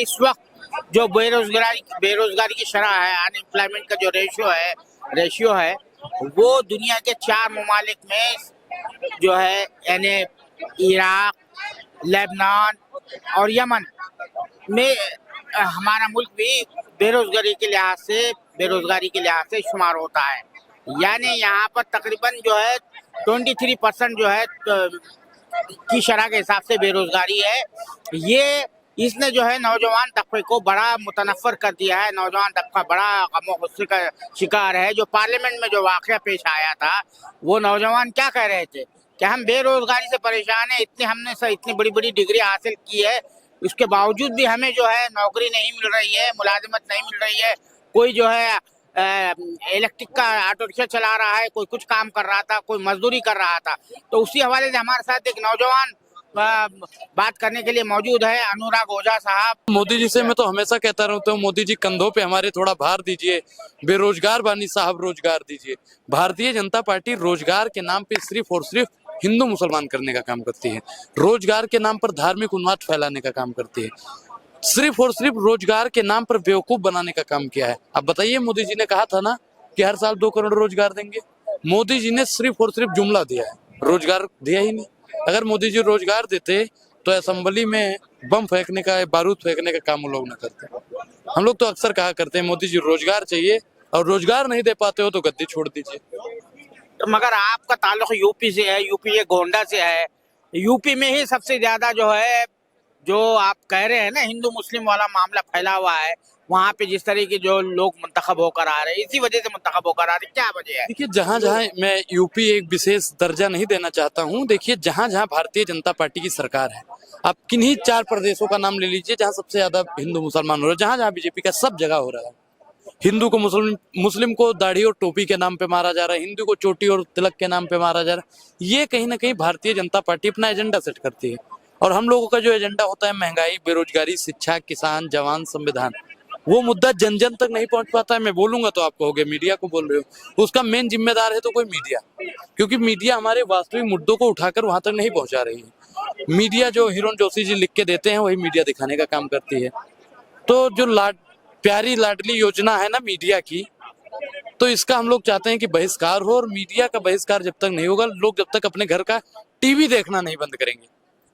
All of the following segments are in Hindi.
इस वक्त जो बेरोजगारी की शरह है, अनएम्प्लॉयमेंट का जो रेशियो है वो दुनिया के 4 ममालिक में जो है, यानी इराक, लेबनान और यमन में हमारा मुल्क भी बेरोजगारी के लिहाज से शुमार होता है। यानी यहाँ पर तकरीबन जो है 23% जो है की शरह के हिसाब से बेरोजगारी है। ये इसने जो है नौजवान तबके को बड़ा मुतनफ़र कर दिया है। नौजवान तबका बड़ा गम गुस्से का शिकार है। जो पार्लियामेंट में जो वाक़या पेश आया था, वो नौजवान क्या कह रहे थे कि हम बेरोजगारी से परेशान हैं, हमने इतनी बड़ी बड़ी डिग्री हासिल की है, उसके बावजूद भी हमें जो है नौकरी नहीं मिल रही है, मुलाजिमत नहीं मिल रही है। कोई जो है इलेक्ट्रिक का ऑटो रिक्शा चला रहा है, कोई कुछ काम कर रहा था, कोई मजदूरी कर रहा था। तो उसी हवाले से हमारे साथ एक नौजवान बात करने के लिए मौजूद है, अनुराग ओझा साहब। मोदी जी से मैं तो हमेशा कहता रहता हूँ, मोदी जी कंधों पे हमारे थोड़ा भार दीजिए, बेरोजगार बानी साहब रोजगार दीजिए। भारतीय जनता पार्टी रोजगार के नाम पे सिर्फ और सिर्फ हिंदू मुसलमान करने का काम करती है, रोजगार के नाम पर धार्मिक उन्माद फैलाने का काम करती है, सिर्फ और सिर्फ रोजगार के नाम पर बेवकूफ बनाने का काम किया है। अब बताइए, मोदी जी ने कहा था ना कि हर साल 2 करोड़ रोजगार देंगे। मोदी जी ने सिर्फ और सिर्फ जुमला दिया है, रोजगार दिया ही नहीं। अगर मोदी जी रोजगार देते तो असेंबली में बम फेंकने का, बारूद फेंकने का काम वो लोग न करते। हम लोग तो अक्सर कहा करते हैं, मोदी जी रोजगार चाहिए, और रोजगार नहीं दे पाते हो तो गद्दी छोड़ दीजिए। तो मगर आपका ताल्लुक यूपी से है, यूपी ये गोंडा से है। यूपी में ही सबसे ज्यादा जो है, जो आप कह रहे हैं ना, हिंदू मुस्लिम वाला मामला फैला हुआ है। वहाँ पे जिस तरह के जो लोग मुंतखब होकर आ रहे हैं, इसी वजह से मुंतखब होकर आ रहे हैं, क्या वजह है? देखिए, जहाँ जहाँ मैं यूपी एक विशेष दर्जा नहीं देना चाहता हूँ। देखिए, जहाँ जहाँ भारतीय जनता पार्टी की सरकार है, आप किन्हीं 4 प्रदेशों का नाम ले लीजिए जहाँ सबसे ज्यादा हिंदू मुसलमान हो रहा है। जहाँ जहाँ बीजेपी का, सब जगह हो रहा है। हिंदू को मुस्लिम को दाढ़ी और टोपी के नाम पे मारा जा रहा है, हिंदू को चोटी और तिलक के नाम पे मारा जा रहा है। ये कहीं ना कहीं भारतीय जनता पार्टी अपना एजेंडा सेट करती है, और हम लोगों का जो एजेंडा होता है महंगाई, बेरोजगारी, शिक्षा, किसान, जवान, संविधान, वो मुद्दा जन जन तक नहीं पहुंच पाता है। मैं बोलूंगा तो आप कहोगे मीडिया को बोल रहे हो, उसका मेन जिम्मेदार है तो कोई मीडिया, क्योंकि मीडिया हमारे वास्तविक मुद्दों को उठाकर वहां तक नहीं पहुंचा रही है। मीडिया जो हिरोन जोशी जी लिख के देते हैं वही मीडिया दिखाने का काम करती है। तो जो प्यारी लाडली योजना है ना मीडिया की, तो इसका हम लोग चाहते हैं कि बहिष्कार हो, और मीडिया का बहिष्कार जब तक नहीं होगा, लोग जब तक अपने घर का टीवी देखना नहीं बंद करेंगे,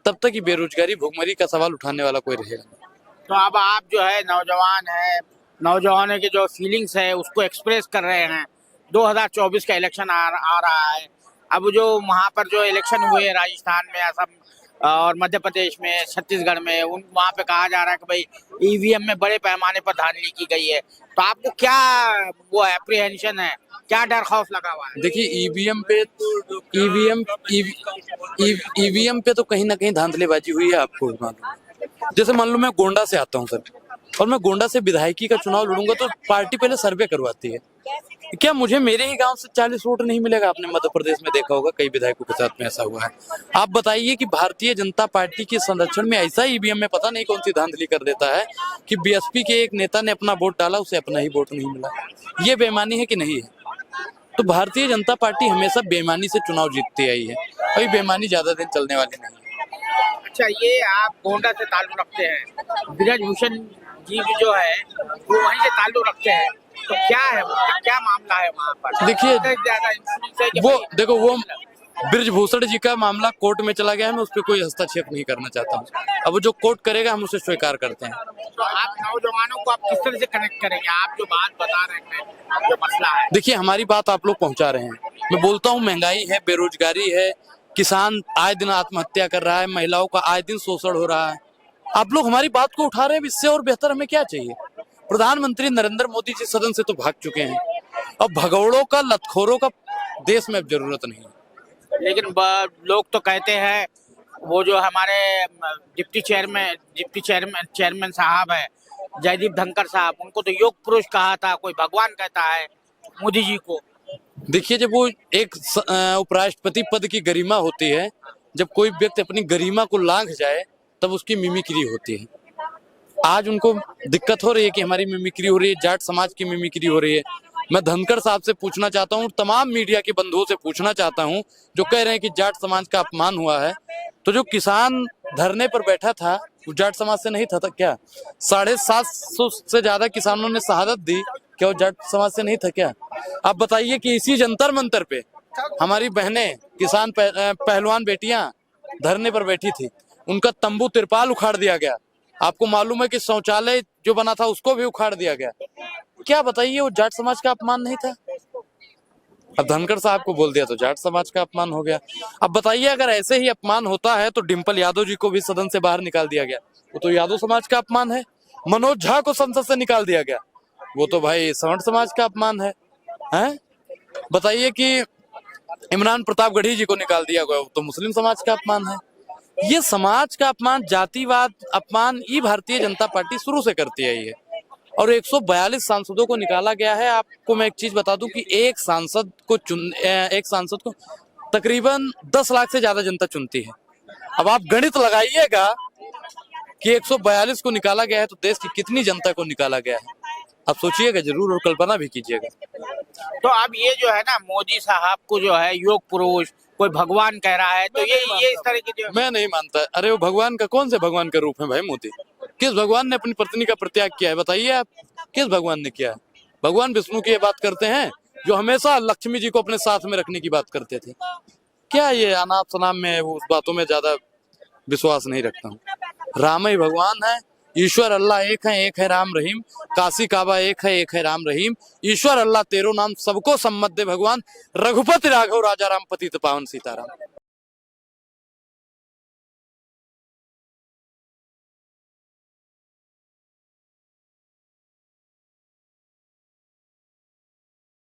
तब तक ही बेरोजगारी, भुखमरी का सवाल उठाने वाला कोई रहेगा नहीं। तो अब आप जो है नौजवान है, नौजवानों की जो फीलिंग्स है उसको एक्सप्रेस कर रहे हैं। 2024 का इलेक्शन आ रहा है। अब जो वहाँ पर जो इलेक्शन हुए राजस्थान में, असम और मध्य प्रदेश में, छत्तीसगढ़ में, वहाँ पे कहा जा रहा है कि भाई ईवीएम में बड़े पैमाने पर धांधली की गई है। तो आपको क्या वो एप्रीहेंशन है, क्या डर खौफ लगा हुआ है? देखिए, ईवीएम पे तो कहीं ना कहीं धांधलेबाजी हुई है, आपको मालूम। जैसे मान लो मैं गोंडा से आता हूँ सर, और मैं गोंडा से विधायकी का चुनाव लड़ूंगा, तो पार्टी पहले सर्वे करवाती है। क्या मुझे मेरे ही गांव से 40 वोट नहीं मिलेगा? आपने मध्य प्रदेश में देखा होगा, कई विधायकों के साथ में ऐसा हुआ है। आप बताइए कि भारतीय जनता पार्टी के संरक्षण में ऐसा ईवीएम में पता नहीं कौन सी धांधली कर देता है कि बीएसपी के एक नेता ने अपना वोट डाला, उसे अपना ही वोट नहीं मिला। ये बेईमानी है कि नहीं है? तो भारतीय जनता पार्टी हमेशा बेईमानी से चुनाव जीतती आई है, और ये बेईमानी ज्यादा दिन चलने वाली नहीं है। अच्छा, ये आप गोंडा से ताल्लुक रखते हैं, ब्रिजभूषण जी जो है वो वहीं से ताल्लुक रखते हैं, तो क्या है, क्या मामला है वहाँ पर? देखिए, वो ब्रिजभूषण जी का मामला कोर्ट में चला गया है, मैं उस पर कोई हस्तक्षेप नहीं करना चाहता हूँ। अब वो जो कोर्ट करेगा हम उसे स्वीकार करते हैं। तो आप नौजवानों को आप किस तरह से कनेक्ट करेंगे? आप जो बात बता रहे हैं, जो मसला है, देखिए, हमारी बात आप लोग पहुंचा रहे हैं। मैं बोलता हूँ, महंगाई है, बेरोजगारी है, किसान आए दिन आत्महत्या कर रहा है, महिलाओं का आए दिन शोषण हो रहा है। आप लोग हमारी बात को उठा रहे हैं, इससे और बेहतर हमें क्या चाहिए? प्रधानमंत्री नरेंद्र मोदी जी सदन से तो भाग चुके हैं, अब भगौड़ों का, लतखोरों का देश में अब जरूरत नहीं है। लेकिन लोग तो कहते हैं, वो जो हमारे डिप्टी चेयरमैन साहब है, जयदीप धनखड़ साहब, उनको तो योग पुरुष कहा था, कोई भगवान कहता है मोदी जी को। देखिए, जब वो एक उपराष्ट्रपति पद की गरिमा होती है, जब कोई व्यक्ति अपनी गरिमा को लांघ जाए, तब उसकी मिमिक्री होती है। आज उनको दिक्कत हो रही है कि हमारी मिमिक्री हो रही है, जाट समाज की मिमिक्री हो रही है। मैं धनखड़ साहब से पूछना चाहता हूँ, तमाम मीडिया के बंधुओं से पूछना चाहता हूँ जो कह रहे हैं कि जाट समाज का अपमान हुआ है, तो जो किसान धरने पर बैठा था वो जाट समाज से नहीं था क्या? 750 से ज्यादा किसानों ने शहादत दी, क्या वो जाट समाज से नहीं था क्या? आप बताइए कि इसी जंतर मंतर पे हमारी बहनें किसान पहलवान बेटियां धरने पर बैठी थी, उनका तंबू तिरपाल उखाड़ दिया गया। आपको मालूम है कि शौचालय जो बना था उसको भी उखाड़ दिया गया। क्या बताइए, वो जाट समाज का अपमान नहीं था? अब धनखड़ साहब को बोल दिया तो जाट समाज का अपमान हो गया। अब बताइए, अगर ऐसे ही अपमान होता है तो डिम्पल यादव जी को भी सदन से बाहर निकाल दिया गया, वो तो यादव समाज का अपमान है। मनोज झा को संसद से निकाल दिया गया, वो तो भाई सवर्ण समाज का अपमान है, हैं? बताइए कि इमरान प्रतापगढ़ी जी को निकाल दिया गया, वो तो मुस्लिम समाज का अपमान है। ये समाज का अपमान, जातिवाद अपमान ये भारतीय जनता पार्टी शुरू से करती आई है। और 142 सांसदों को निकाला गया है। आपको मैं एक चीज बता दूं कि एक सांसद को तकरीबन 10 लाख से ज्यादा जनता चुनती है। अब आप गणित लगाइएगा कि 142 को निकाला गया है तो देश की कितनी जनता को निकाला गया है। आप सोचिएगा जरूर और कल्पना भी कीजिएगा। तो अब ये जो है ना, मोदी साहब को जो है योग पुरुष, कोई भगवान कह रहा है, तो ये इस तरह की जो मैं नहीं मानता। अरे वो भगवान का, कौन से भगवान का रूप है भाई मोदी? किस भगवान ने अपनी पत्नी का परित्याग किया है? बताइए आप, किस भगवान ने किया है? भगवान विष्णु की ये बात करते हैं जो हमेशा लक्ष्मी जी को अपने साथ में रखने की बात करते थे। क्या ये अनाप शनाप में उस बातों में ज्यादा विश्वास नहीं रखता हूँ। राम ही भगवान है, ईश्वर अल्लाह एक है राम रहीम, काशी काबा एक है राम रहीम, ईश्वर अल्लाह तेरो नाम सबको सम्मत दे भगवान, रघुपति राघव राजा राम पतित पावन सीताराम।